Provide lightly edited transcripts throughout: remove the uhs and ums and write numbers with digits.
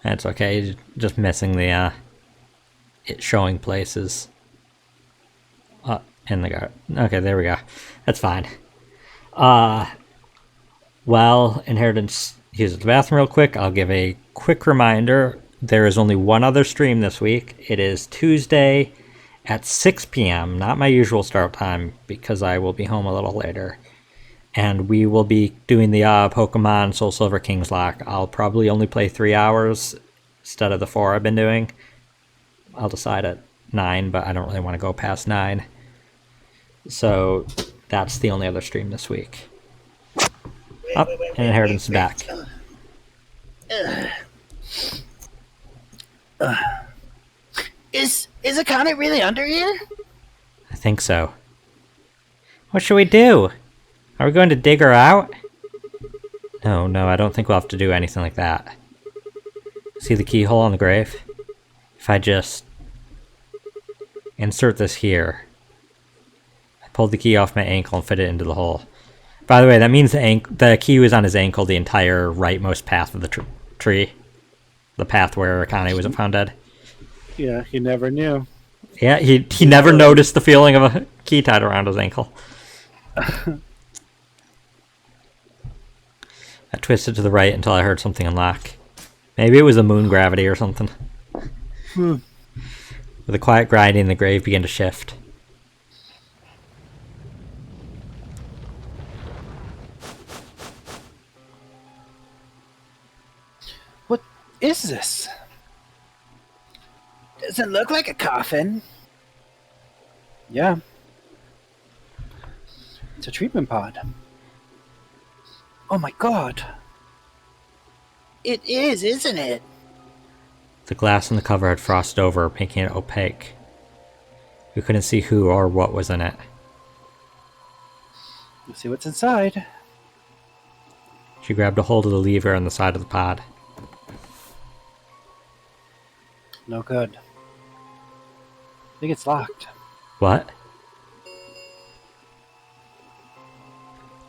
That's okay. Just missing the it showing places. In the garden. Okay, there we go. That's fine. While Inheritance uses the bathroom real quick, I'll give a quick reminder. There is only one other stream this week. It is Tuesday at 6 p.m., not my usual start time because I will be home a little later. And we will be doing the Pokemon Soul Silver King's Lock. I'll probably only play 3 hours instead of the 4 I've been doing. I'll decide at 9, but I don't really want to go past 9. So that's the only other stream this week. And Inheritance is back. Is Akane really under here? I think so. What should we do? Are we going to dig her out? No, I don't think we'll have to do anything like that. See the keyhole on the grave? If I just insert this here, I pulled the key off my ankle and fit it into the hole. By the way, that means the key was on his ankle the entire rightmost path of the tree. The path where Akane was found dead. Yeah, he never knew. Yeah, he never noticed the feeling of a key tied around his ankle. I twisted to the right until I heard something unlock. Maybe it was the moon gravity or something. With a quiet grinding, the grave began to shift. What is this? Doesn't look like a coffin. Yeah. It's a treatment pod. Oh my god. It is, isn't it? The glass on the cover had frosted over, making it opaque. We couldn't see who or what was in it. Let's see what's inside. She grabbed a hold of the lever on the side of the pod. No good. I think it's locked. What?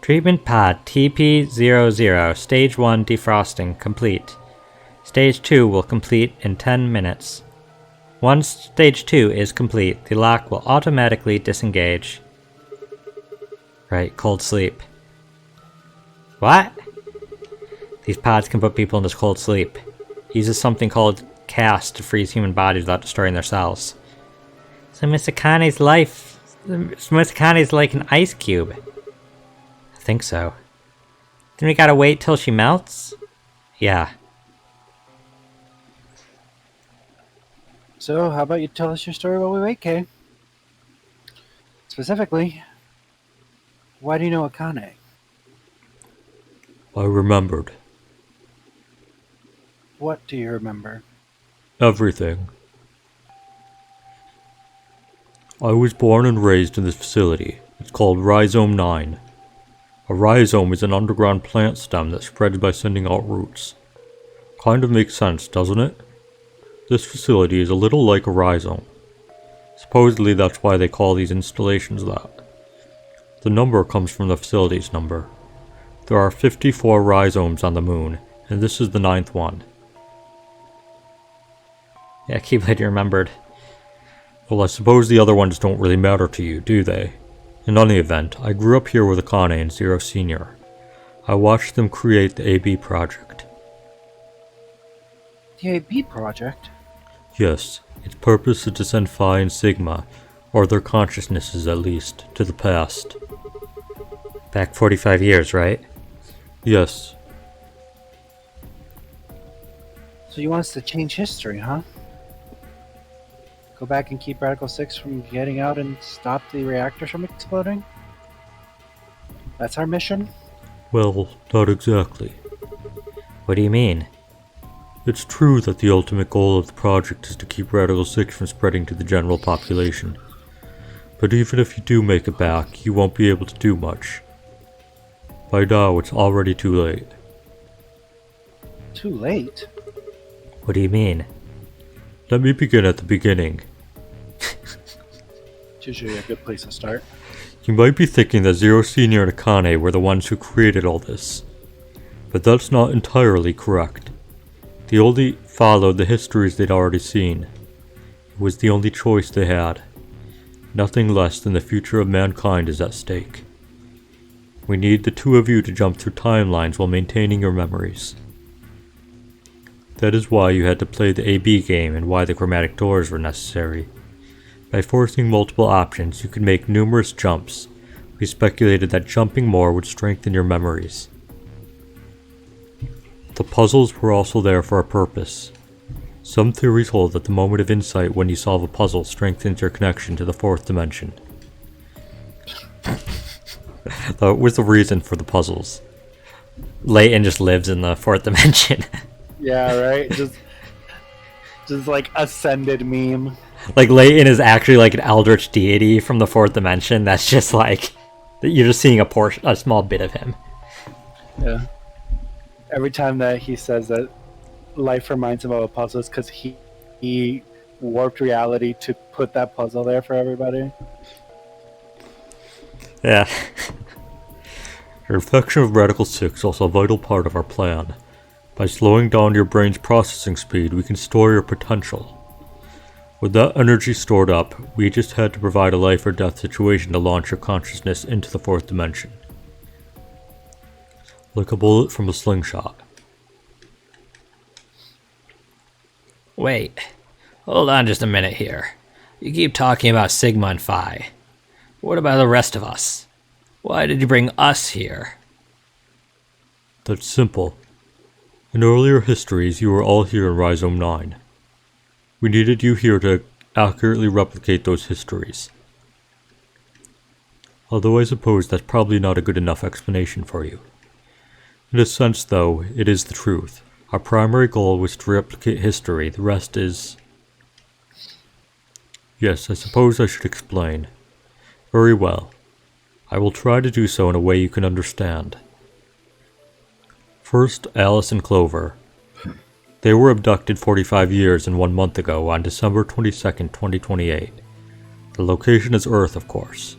Treatment pod TP00, Stage 1 defrosting complete. Stage 2 will complete in 10 minutes. Once Stage 2 is complete, the lock will automatically disengage. Right, cold sleep. What? These pods can put people into cold sleep. It uses something called CAS to freeze human bodies without destroying their cells. So Miss Akane's like an ice cube. I think so. Then we gotta wait till she melts? Yeah. So, how about you tell us your story while we wait, Kay? Specifically, why do you know Akane? I remembered. What do you remember? Everything. I was born and raised in this facility. It's called Rhizome 9. A rhizome is an underground plant stem that spreads by sending out roots. Kind of makes sense, doesn't it? This facility is a little like a rhizome. Supposedly that's why they call these installations that. The number comes from the facility's number. There are 54 rhizomes on the moon, and this is the 9th one. Yeah, Keyblade, you remembered. Well, I suppose the other ones don't really matter to you, do they? In any event, I grew up here with Akane and Zero Senior. I watched them create the AB project. The AB project? Yes, its purpose is to send Phi and Sigma, or their consciousnesses at least, to the past. Back 45 years, right? Yes. So you want us to change history, huh? Go back and keep Radical 6 from getting out and stop the reactors from exploding? That's our mission? Well, not exactly. What do you mean? It's true that the ultimate goal of the project is to keep Radical 6 from spreading to the general population. But even if you do make it back, you won't be able to do much. By now, it's already too late. Too late? What do you mean? Let me begin at the beginning. It's usually a good place to start. You might be thinking that Zero Senior and Akane were the ones who created all this. But that's not entirely correct. The only followed the histories they'd already seen. It was the only choice they had. Nothing less than the future of mankind is at stake. We need the two of you to jump through timelines while maintaining your memories. That is why you had to play the AB game and why the chromatic doors were necessary. By forcing multiple options, you could make numerous jumps. We speculated that jumping more would strengthen your memories. The puzzles were also there for a purpose. Some theories hold that the moment of insight when you solve a puzzle strengthens your connection to the fourth dimension. That was the reason for the puzzles. Layton just lives in the fourth dimension. Yeah, right? Just like ascended meme. Like, Layton is actually like an eldritch deity from the fourth dimension. That's just like, you're just seeing a small bit of him. Yeah. Every time that he says that life reminds him of a puzzle, it's because he warped reality to put that puzzle there for everybody. Yeah. Your infection of Radical 6 is also a vital part of our plan. By slowing down your brain's processing speed, we can store your potential. With that energy stored up, we just had to provide a life or death situation to launch your consciousness into the fourth dimension. Like a bullet from a slingshot. Wait. Hold on just a minute here. You keep talking about Sigma and Phi. What about the rest of us? Why did you bring us here? That's simple. In earlier histories, you were all here in Rhizome 9. We needed you here to accurately replicate those histories. Although I suppose that's probably not a good enough explanation for you. In a sense, though, it is the truth. Our primary goal was to replicate history, the rest is... Yes, I suppose I should explain. Very well. I will try to do so in a way you can understand. First, Alice and Clover. They were abducted 45 years and 1 month ago on December 22nd, 2028. The location is Earth, of course.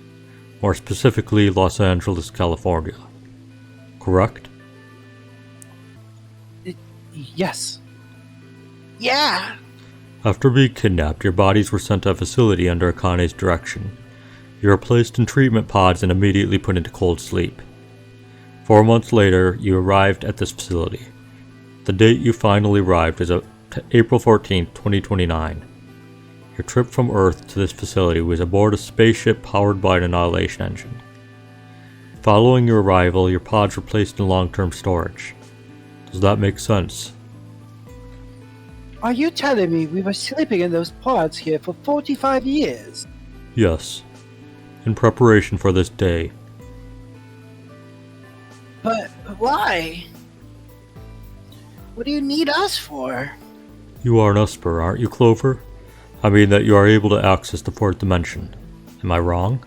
More specifically, Los Angeles, California. Correct? Yes. Yeah. After being kidnapped, your bodies were sent to a facility under Akane's direction. You were placed in treatment pods and immediately put into cold sleep. 4 months later, you arrived at this facility. The date you finally arrived is April 14, 2029. Your trip from Earth to this facility was aboard a spaceship powered by an Annihilation engine. Following your arrival, your pods were placed in long-term storage. Does that make sense? Are you telling me we were sleeping in those pods here for 45 years? Yes. In preparation for this day. But why? What do you need us for? You are an Esper, aren't you, Clover? I mean that you are able to access the fourth dimension. Am I wrong?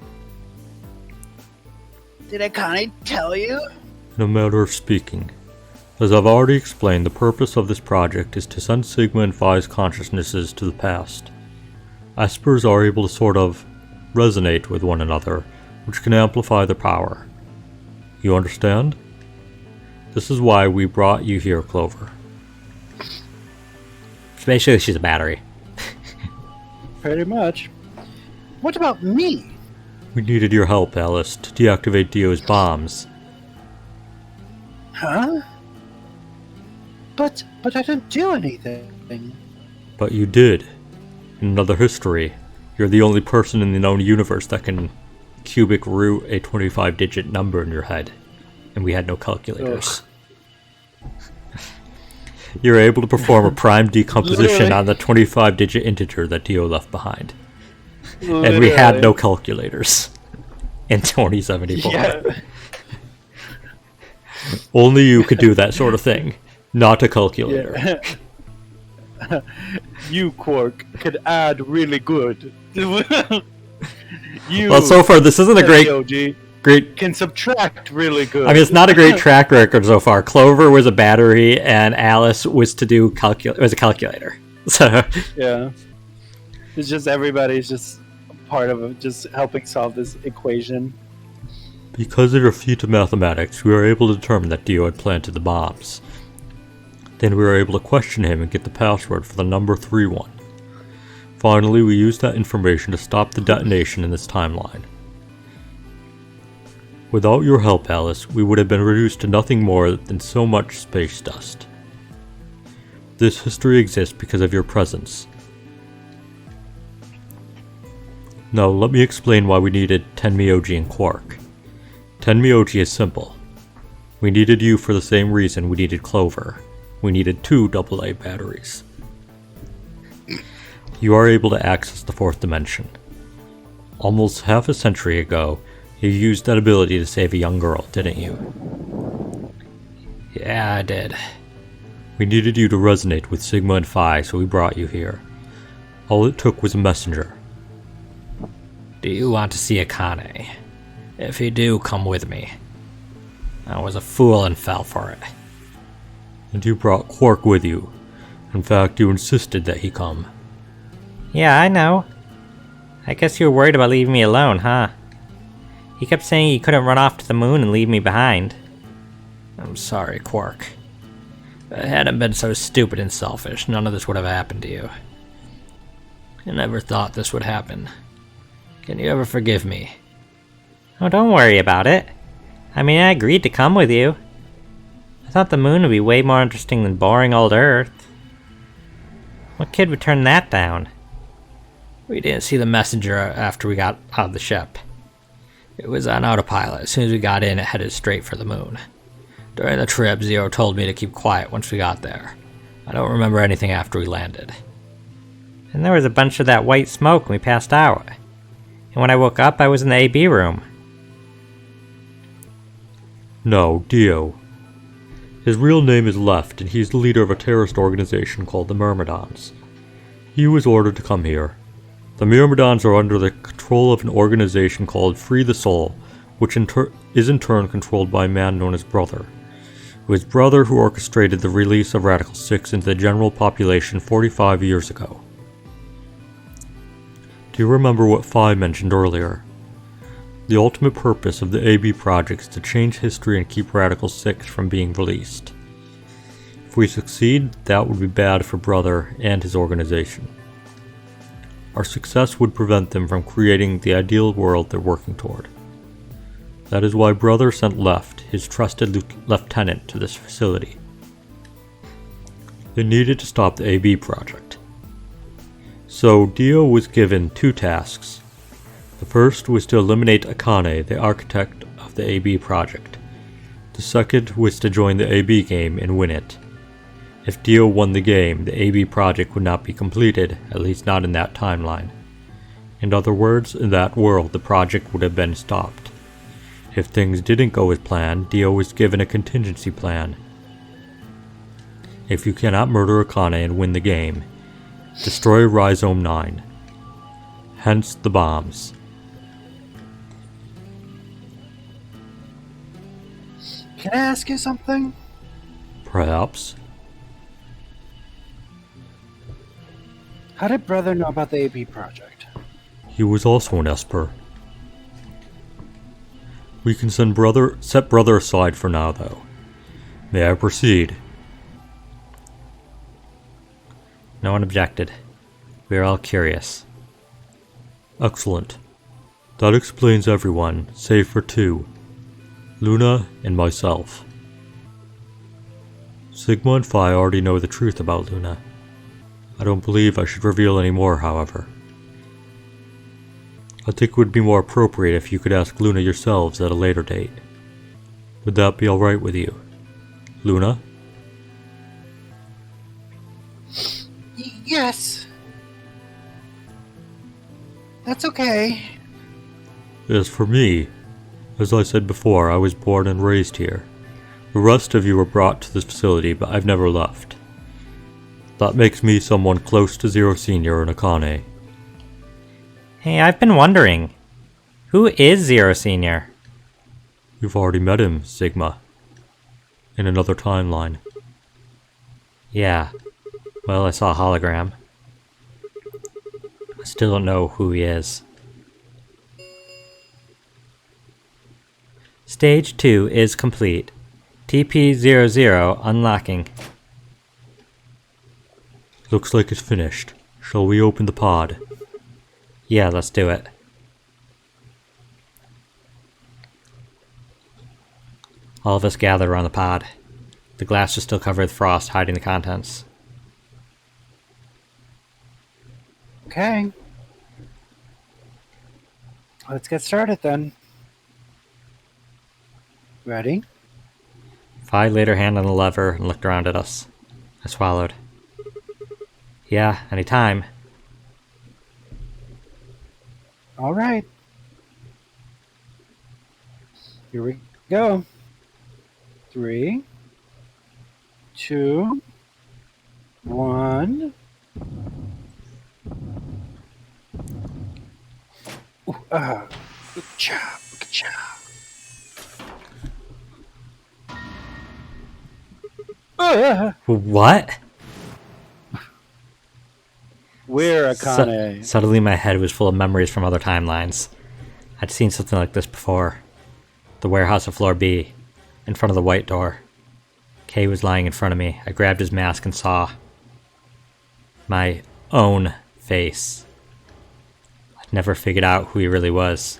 Did Akane tell you? In a matter of speaking. As I've already explained, the purpose of this project is to send Sigma and Phi's consciousnesses to the past. Espers are able to sort of resonate with one another, which can amplify their power. You understand? This is why we brought you here, Clover. Basically, she's a battery. Pretty much. What about me? We needed your help, Alice, to deactivate Dio's bombs. Huh? But I didn't do anything. But you did. In another history, you're the only person in the known universe that can cubic root a 25-digit number in your head. And we had no calculators. You're able to perform a prime decomposition on the 25-digit integer that Dio left behind. And we had no calculators in 2074. Yeah. Only you could do that sort of thing. Not a calculator. Yeah. You, Quark, could add really good. You, Well, so far, this isn't a GOG, great... can subtract really good. I mean, it's not a great track record so far. Clover was a battery, and Alice was to do was a calculator. So Yeah. It's just everybody's just part of just helping solve this equation. Because of your feat of mathematics, we were able to determine that Dio had planted the bombs. Then we were able to question him and get the password for the number 31. Finally, we used that information to stop the detonation in this timeline. Without your help, Alice, we would have been reduced to nothing more than so much space dust. This history exists because of your presence. Now, let me explain why we needed Tenmyoji and Quark. Tenmyoji is simple. We needed you for the same reason we needed Clover. We needed 2 AA batteries. You are able to access the 4th dimension. Almost half a century ago, you used that ability to save a young girl, didn't you? Yeah, I did. We needed you to resonate with Sigma and Phi, so we brought you here. All it took was a messenger. Do you want to see Akane? If you do, come with me. I was a fool and fell for it. And you brought Quark with you. In fact, you insisted that he come. Yeah, I know. I guess you were worried about leaving me alone, huh? He kept saying he couldn't run off to the moon and leave me behind. I'm sorry, Quark. If I hadn't been so stupid and selfish, none of this would have happened to you. I never thought this would happen. Can you ever forgive me? Oh, don't worry about it. I mean, I agreed to come with you. I thought the moon would be way more interesting than boring old Earth. What kid would turn that down? We didn't see the messenger after we got out of the ship. It was on autopilot. As soon as we got in, it headed straight for the moon. During the trip, Zero told me to keep quiet once we got there. I don't remember anything after we landed. And there was a bunch of that white smoke when we passed out. And when I woke up, I was in the AB room. No, Dio. His real name is Left, and he's the leader of a terrorist organization called the Myrmidons. He was ordered to come here. The Myrmidons are under the control of an organization called Free the Soul, which is in turn controlled by a man known as Brother. It was Brother who orchestrated the release of Radical 6 into the general population 45 years ago. Do you remember what Phi mentioned earlier? The ultimate purpose of the AB project is to change history and keep Radical 6 from being released. If we succeed, that would be bad for Brother and his organization. Our success would prevent them from creating the ideal world they're working toward. That is why Brother sent Left, his trusted lieutenant, to this facility. They needed to stop the AB project. So Dio was given 2 tasks. The first was to eliminate Akane, the architect of the AB project. The second was to join the AB game and win it. If Dio won the game, the AB project would not be completed, at least not in that timeline. In other words, in that world, the project would have been stopped. If things didn't go as planned, Dio was given a contingency plan. If you cannot murder Akane and win the game, destroy Rhizome 9. Hence the bombs. Can I ask you something? Perhaps. How did Brother know about the AB project? He was also an Esper. We can set Brother aside for now, though. May I proceed? No one objected. We were all curious. Excellent. That explains everyone, save for 2. Luna and myself. Sigma and Phi already know the truth about Luna. I don't believe I should reveal any more, however. I think it would be more appropriate if you could ask Luna yourselves at a later date. Would that be alright with you? Luna? Yes. That's okay. As for me, as I said before, I was born and raised here. The rest of you were brought to this facility, but I've never left. That makes me someone close to Zero Senior and Akane. Hey, I've been wondering. Who is Zero Senior? You've already met him, Sigma. In another timeline. Yeah. Well, I saw a hologram. I still don't know who he is. Stage 2 is complete. TP00 unlocking. Looks like it's finished. Shall we open the pod? Yeah, let's do it. All of us gather around the pod. The glass is still covered with frost, hiding the contents. Okay. Let's get started then. Ready? Vi laid her hand on the lever and looked around at us. I swallowed. Yeah, anytime. All right. Here we go. 3, 2, 1. Ooh, good job, good job. What? We're Akane. Suddenly my head was full of memories from other timelines. I'd seen something like this before. The warehouse of floor B, in front of the white door. Kay was lying in front of me. I grabbed his mask and saw my own face. I'd never figured out who he really was.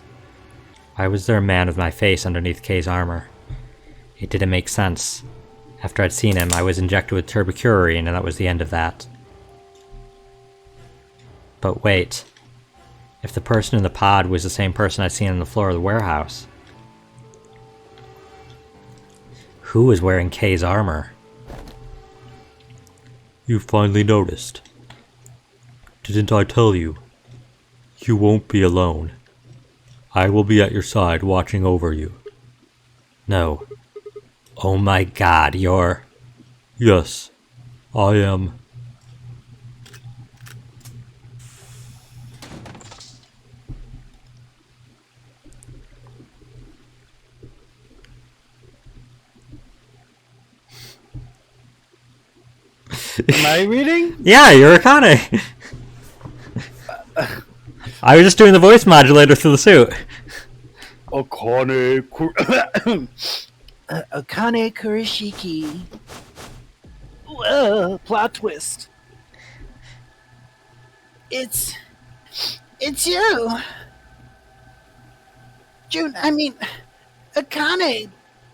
Why was there a man with my face underneath Kay's armor? It didn't make sense. After I'd seen him, I was injected with turbocurine, and that was the end of that. But wait. If the person in the pod was the same person I'd seen on the floor of the warehouse, who was wearing Kay's armor? You finally noticed. Didn't I tell you? You won't be alone. I will be at your side watching over you. No. Oh my god, you're... Yes, I am. Am I reading? Yeah, you're Akane! I was just doing the voice modulator through the suit. Akane. Akane Kurishiki. Plot twist. It's you. June, I mean, Akane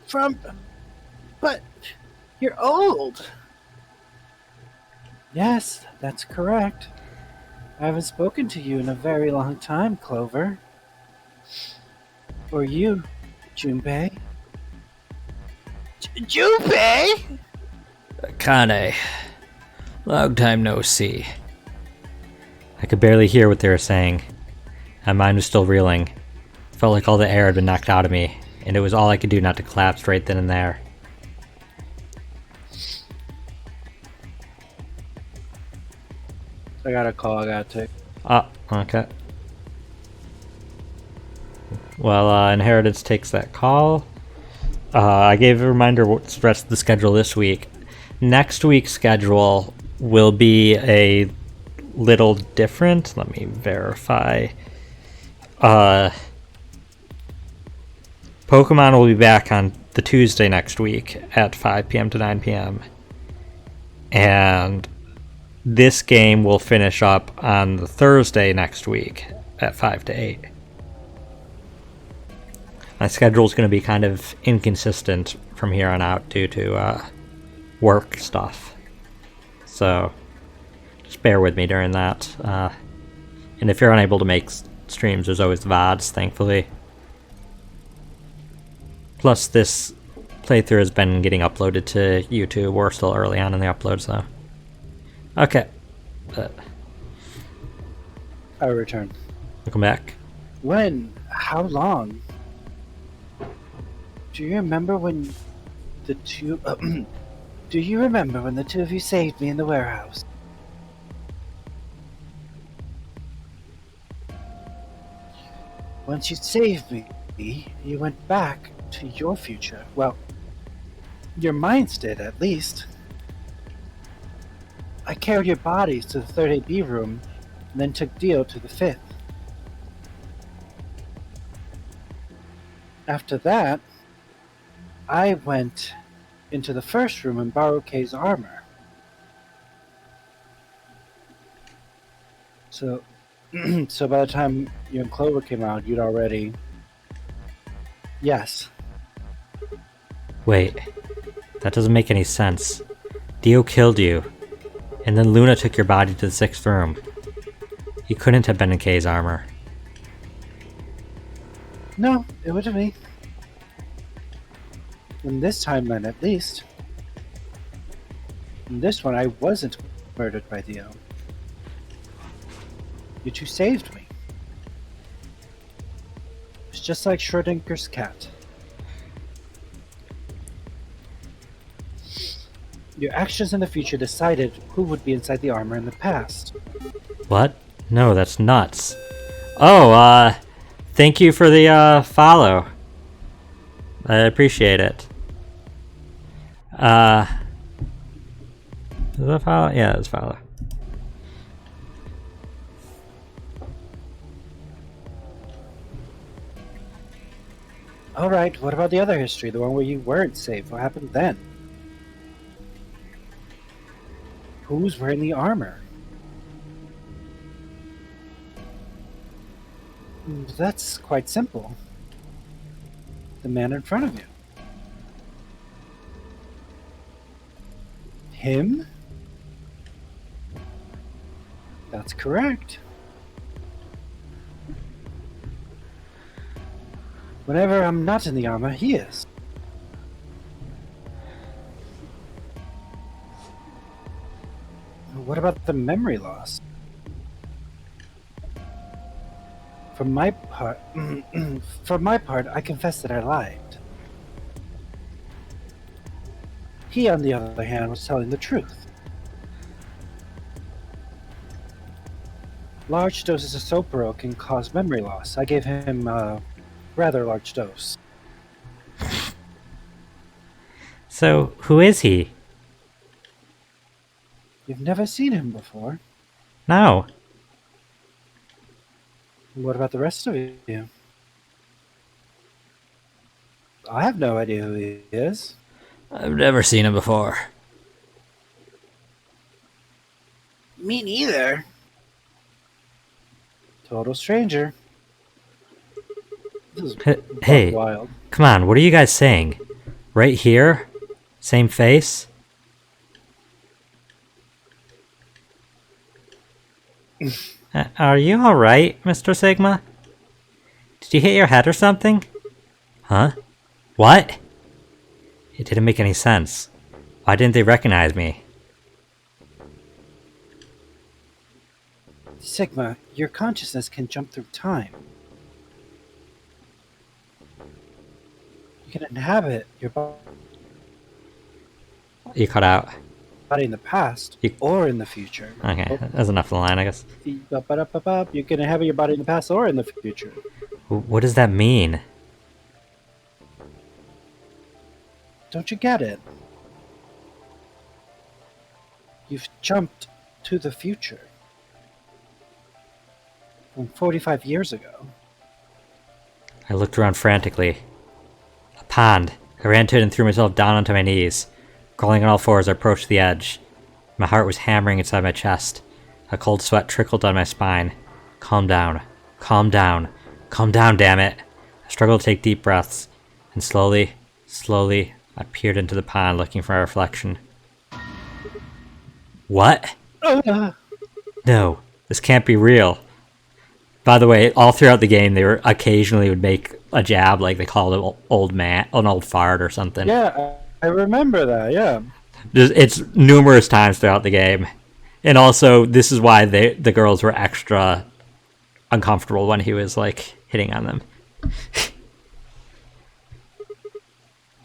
from... But you're old. Yes, that's correct. I haven't spoken to you in a very long time, Clover. Or you, Junpei. Junpei? Akane. Long time no see. I could barely hear what they were saying. My mind was still reeling. It felt like all the air had been knocked out of me, and it was all I could do not to collapse right then and there. I got a call I gotta take. Ah, okay. Well, Inheritance takes that call. I gave a reminder what's the rest of the schedule this week. Next week's schedule will be a little different. Let me verify. Pokemon will be back on the Tuesday next week at 5 p.m. to 9 p.m. And this game will finish up on the Thursday next week at 5 to 8. My schedule is going to be kind of inconsistent from here on out due to work stuff. So just bear with me during that. And if you're unable to make streams, there's always the VODs, thankfully. Plus, this playthrough has been getting uploaded to YouTube. We're still early on in the uploads, though. Okay. I return. Welcome back. When? How long? Do you remember when the two... do you remember when the two of you saved me in the warehouse? Once you saved me, you went back to your future. Well, your minds did, at least. I carried your bodies to the 3rd AB room, and then took Dio to the 5th. After that, I went into the 1st room and borrowed Kay's armor. So, so by the time you and Clover came out, you'd already. Yes. Wait, that doesn't make any sense. Dio killed you, and then Luna took your body to the 6th room. You couldn't have been in Kay's armor. No, it wasn't me. In this timeline, at least. In this one, I wasn't murdered by Dio. You two saved me. It's just like Schrodinger's cat. Your actions in the future decided who would be inside the armor in the past. What? No, that's nuts. Oh, thank you for the, follow. I appreciate it. Is that follow? Yeah, it's follow. Alright, what about the other history? The one where you weren't safe? What happened then? Who's wearing the armor? That's quite simple. The man in front of you. Him? That's correct. Whenever I'm not in the armor, he is. What about the memory loss? For my part, I confess that I lied. He, on the other hand, was telling the truth. Large doses of Sopro can cause memory loss. I gave him a rather large dose. So, who is he? You've never seen him before. No. What about the rest of you? I have no idea who he is. I've never seen him before. Me neither. Total stranger. This is Hey, wild. come on, what are you guys saying? Right here? Same face? Are you alright, Mr. Sigma? Did you hit your head or something? Huh? What? It didn't make any sense. Why didn't they recognize me? Sigma, your consciousness can jump through time. You can inhabit your You cut out. body in the past You- or in the future. Okay, that's enough of the line, I guess. You can inhabit your body in the past or in the future. What does that mean? Don't you get it? You've jumped to the future. From 45 years ago. I looked around frantically. A pond. I ran to it and threw myself down onto my knees. Crawling on all fours, I approached the edge. My heart was hammering inside my chest. A cold sweat trickled down my spine. Calm down. Calm down. Calm down, damn it. I struggled to take deep breaths. And slowly, I peered into the pond looking for a reflection. What? No, this can't be real. By the way, all throughout the game, they were occasionally would make a jab, like they called it an old fart or something. Yeah, I remember that, yeah. It's numerous times throughout the game. And also, this is why the girls were extra uncomfortable when he was, like, hitting on them.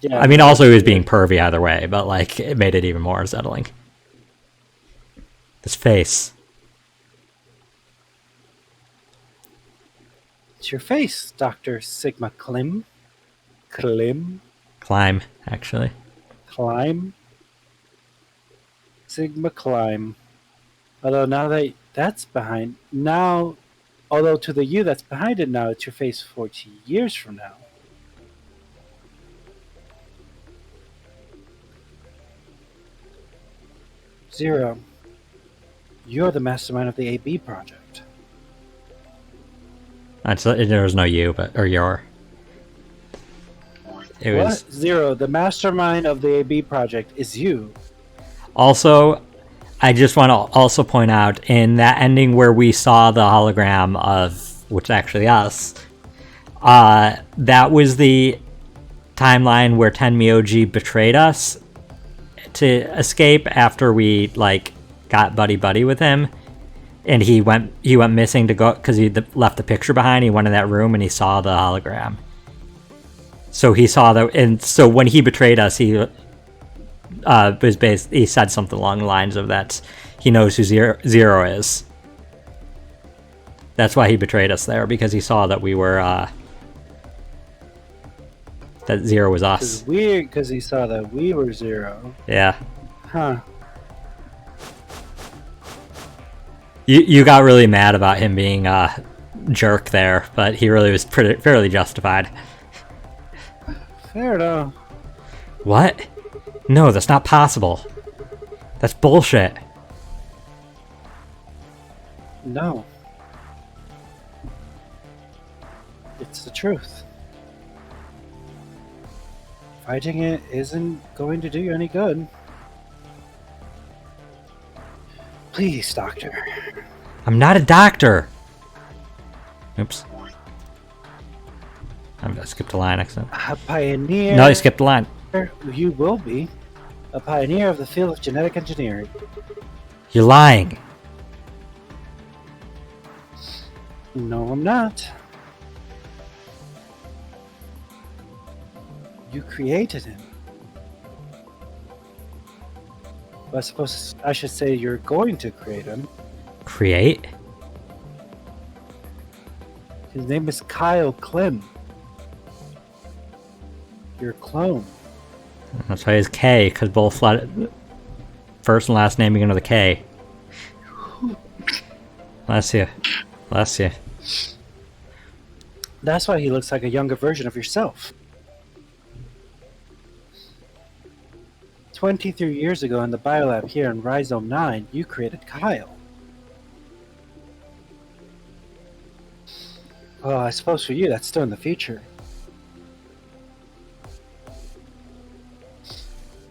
Yeah, I mean, also he was being pervy either way, but, like, it made it even more unsettling. This face. it's your face, Dr. Sigma Klim. Climb, actually. Climb. Sigma Climb. Although now that that's behind, although to the you that's behind it now, it's your face 40 years from now. Zero. You're the mastermind of the AB project. There was no you, or your. It What? was Zero, the mastermind of the AB project is you. also. I just want to also point out in that ending where we saw the hologram of, which is actually us, that was the timeline where Tenmyoji betrayed us to escape after we got buddy with him, and he went missing to go because he left the picture behind. He went in that room and he saw the hologram. So he saw that, and so when he betrayed us, he he said something along the lines of that he knows who Zero is. That's why he betrayed us there, because he saw that we were that Zero was us. Because he saw that we were Zero. Yeah. Huh. You got really mad about him being a jerk there, but he really was fairly justified. Fair enough. What? No, that's not possible. That's bullshit. No. It's the truth. Fighting it isn't going to do you any good. Please, Doctor. I'm not a doctor. Oops. I'm gonna skip the line accident. A pioneer. No, you skipped the line. You will be. A pioneer of the field of genetic engineering. You're lying. No, I'm not. You created him. Well, I suppose I should say you're going to create him. Create? His name is Kyle Klim. Your clone. That's why it's K, because both first and last name begin with a K. Bless you. Bless you. That's why he looks like a younger version of yourself. 23 years ago in the biolab here in Rhizome 9, you created Kyle. Well, I suppose for you that's still in the future.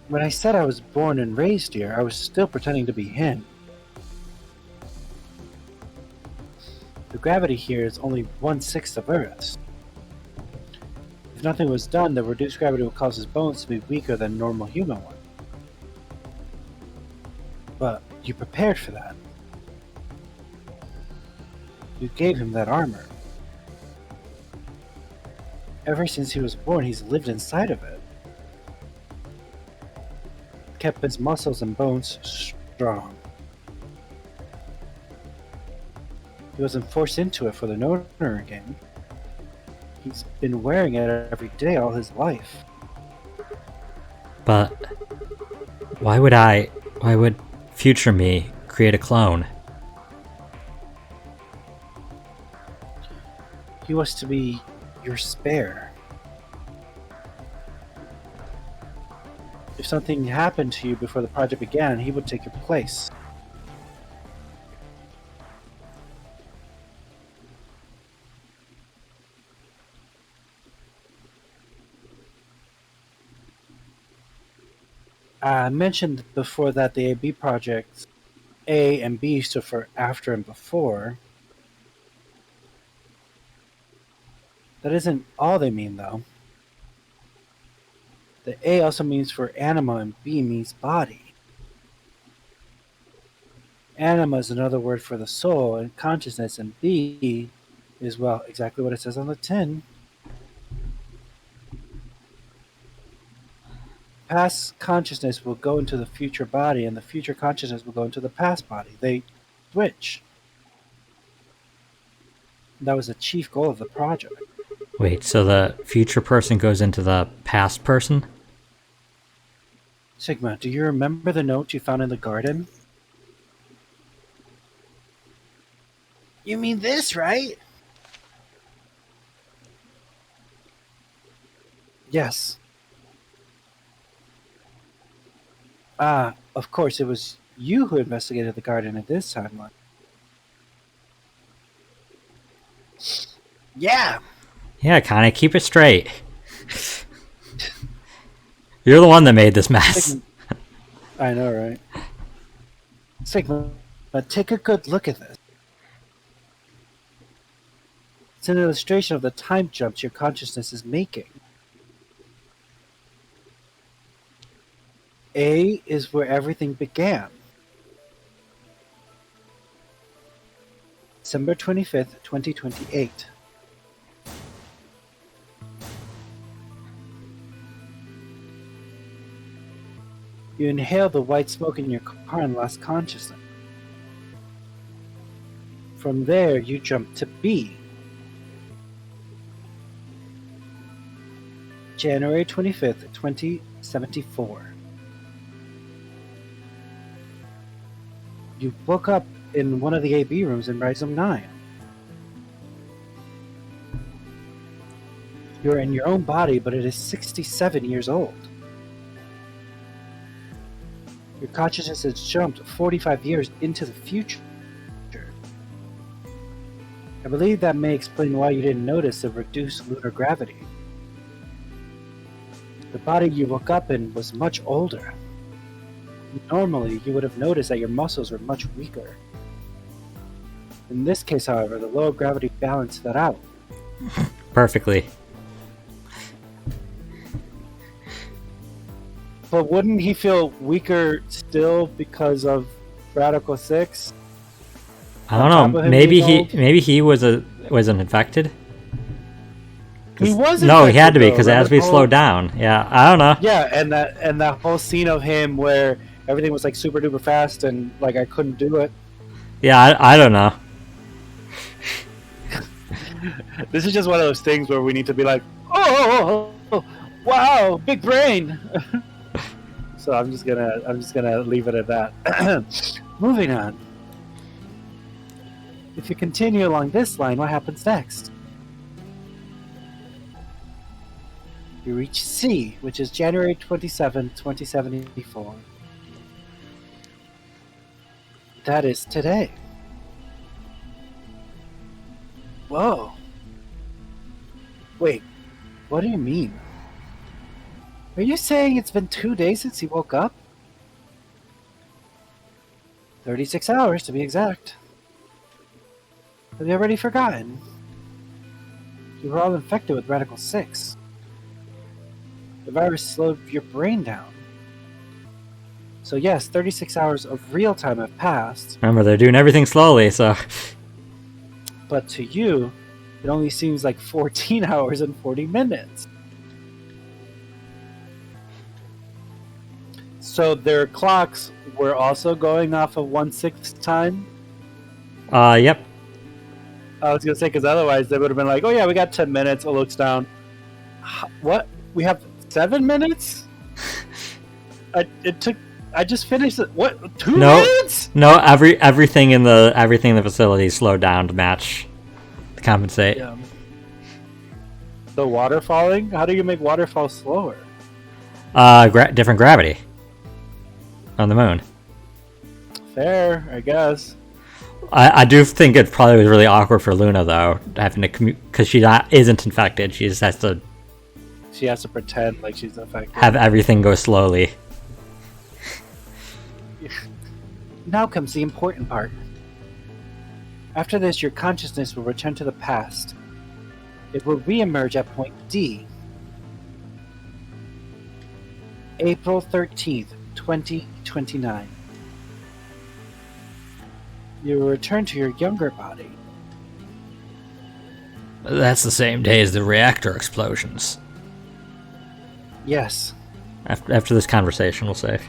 When I said I was born and raised here, I was still pretending to be him. The gravity here is only 1/6 of Earth's. If nothing was done, the reduced gravity would cause his bones to be weaker than normal human ones. But you prepared for that. You gave him that armor. Ever since he was born, he's lived inside of it. Kept his muscles and bones strong. He wasn't forced into it for the Noner game. He's been wearing it every day all his life. But why would future me create a clone? He was to be your spare. If something happened to you before the project began, he would take your place. I mentioned before that the AB projects, A and B stood for after and before. That isn't all they mean, though. The A also means for anima and B means body. Anima is another word for the soul and consciousness, and B is, well, exactly what it says on the tin. Past consciousness will go into the future body, and the future consciousness will go into the past body. They switch. That was the chief goal of the project. Wait, so the future person goes into the past person? Sigma, do you remember the note you found in the garden? You mean this, right? Yes. Ah, of course, it was you who investigated the garden at this timeline. Yeah. Yeah, Connie, keep it straight. You're the one that made this mess. I know, right? Sigma, but take a good look at this. It's an illustration of the time jumps your consciousness is making. A is where everything began. December 25th, 2028. You inhale the white smoke in your car and lost consciousness. From there, you jump to B. January 25th, 2074. You woke up in one of the AB rooms in Rhizome 9. You're in your own body, but it is 67 years old. Your consciousness has jumped 45 years into the future. I believe that may explain why you didn't notice the reduced lunar gravity. The body you woke up in was much older. Normally, you would have noticed that your muscles were much weaker. In this case, however, the lower gravity balanced that out. Perfectly. But wouldn't he feel weaker still because of Radical 6? I On don't top know. of him Maybe being he wasn't infected. He was No, he had infected, to be though. because Remember as we the whole- slowed down. Yeah, I don't know. Yeah, and that whole scene of him where everything was like super duper fast and like I couldn't do it. Yeah, I don't know. This is just one of those things where we need to be like, oh, wow, big brain. So I'm just gonna leave it at that. Moving on. If you continue along this line, what happens next? You reach C, which is January 27, 2074. That is today. Whoa. Wait, what do you mean? Are you saying it's been 2 days since he woke up? 36 hours to be exact. Have you already forgotten? You were all infected with Radical 6. The virus slowed your brain down. So yes, 36 hours of real time have passed, Remember, they're doing everything slowly, so but to you, it only seems like 14 hours and 40 minutes. So their clocks were also going off of 1/6 time? yep. I was gonna say, because otherwise they would have been like, "Oh yeah, we got 10 minutes." It looks down. What? We have 7 minutes? I just finished it. What? 2 No. minutes? No, everything in the facility slowed down to match, to compensate. Yeah. The water falling? How do you make water fall slower? Different gravity on the moon. Fair, I guess. I do think it probably was really awkward for Luna though, having to commute because isn't infected. She just has to She has to pretend like she's infected. have everything go slowly. Now comes the important part. After this, your consciousness will return to the past. It will re-emerge at point D. April 13th, 2029. You will return to your younger body. That's the same day as the reactor explosions. Yes, After this conversation, we'll say,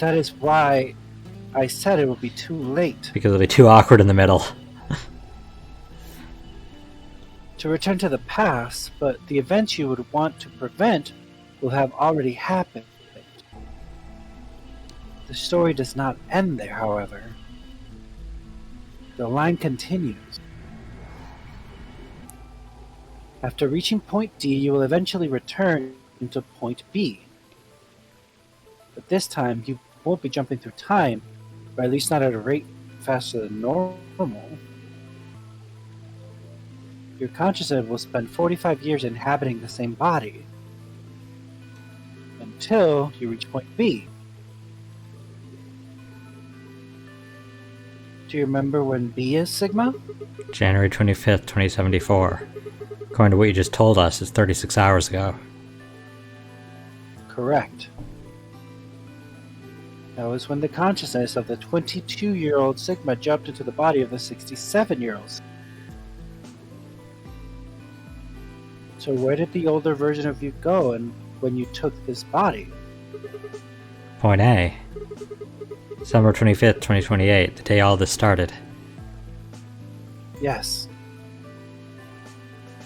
that is why I said it would be too late. because it'll be too awkward in the middle. To return to the past, but the events you would want to prevent will have already happened. The story does not end there, however. The line continues. After reaching point D, you will eventually return to point B. But this time, you won't be jumping through time, or at least not at a rate faster than normal. Your consciousness will spend 45 years inhabiting the same body until you reach point B. Do you remember when B is, Sigma? January 25th, 2074. According to what you just told us, it's 36 hours ago. Correct. That was when the consciousness of the 22-year-old Sigma jumped into the body of the 67-year-old. So where did the older version of you go and when you took this body? Point A. December 25th, 2028, the day all this started. Yes.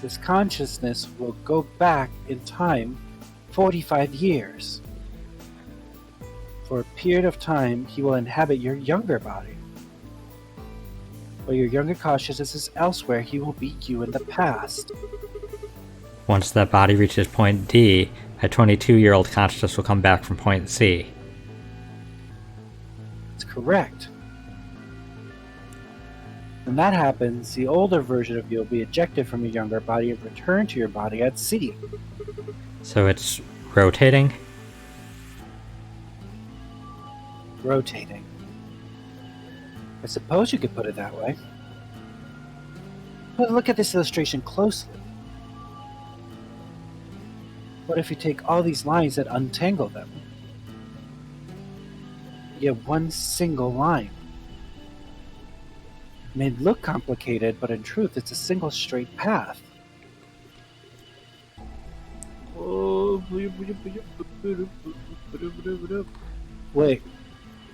This consciousness will go back in time 45 years. For a period of time, he will inhabit your younger body. While your younger consciousness is elsewhere, he will be you in the past. Once that body reaches point D, a 22-year-old consciousness will come back from point C. That's correct. When that happens, the older version of you will be ejected from your younger body and returned to your body at C. So it's rotating? Rotating. I suppose you could put it that way. But look at this illustration closely. What if you take all these lines and untangle them? You get one single line. It may look complicated, but in truth, it's a single straight path. Wait,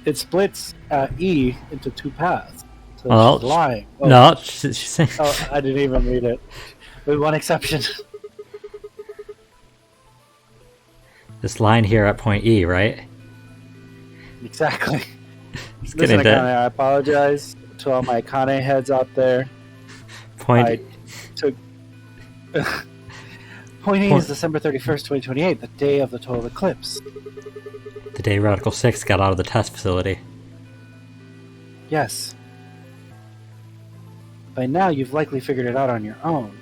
it splits E into two paths. So Well, she's lying. Oh, No, she's saying... oh, I didn't even read it. With one exception. This line here at point E, right? Exactly. Just Listen, kidding. Akane, I apologize to all my Akane heads out there. Point I took. Point E is December 31st, 2028, the day of the total eclipse. the day Radical 6 got out of the test facility. Yes. By now, you've likely figured it out on your own.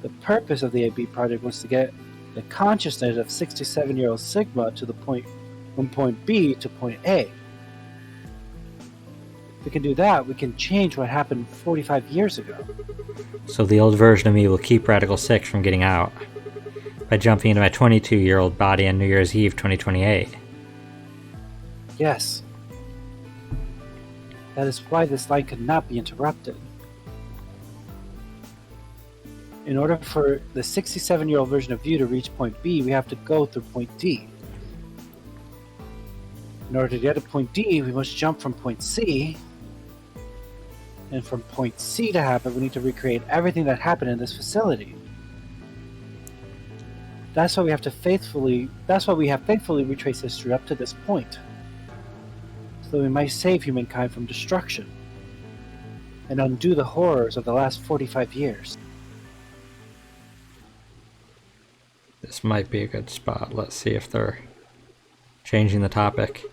The purpose of the AB project was to get the consciousness of 67-year-old Sigma to the point from point B to point A. If we can do that, we can change what happened 45 years ago. So the old version of me will keep Radical 6 from getting out by jumping into my 22-year-old body on New Year's Eve 2028. Yes. That is why this line could not be interrupted. In order for the 67-year-old version of you to reach point B, we have to go through point D. In order to get to point D, we must jump from point C. And from point C to happen, we need to recreate everything that happened in this facility. That's why we have faithfully retraced history up to this point. So that we might save humankind from destruction. And undo the horrors of the last 45 years. This might be a good spot. Let's see if they're changing the topic.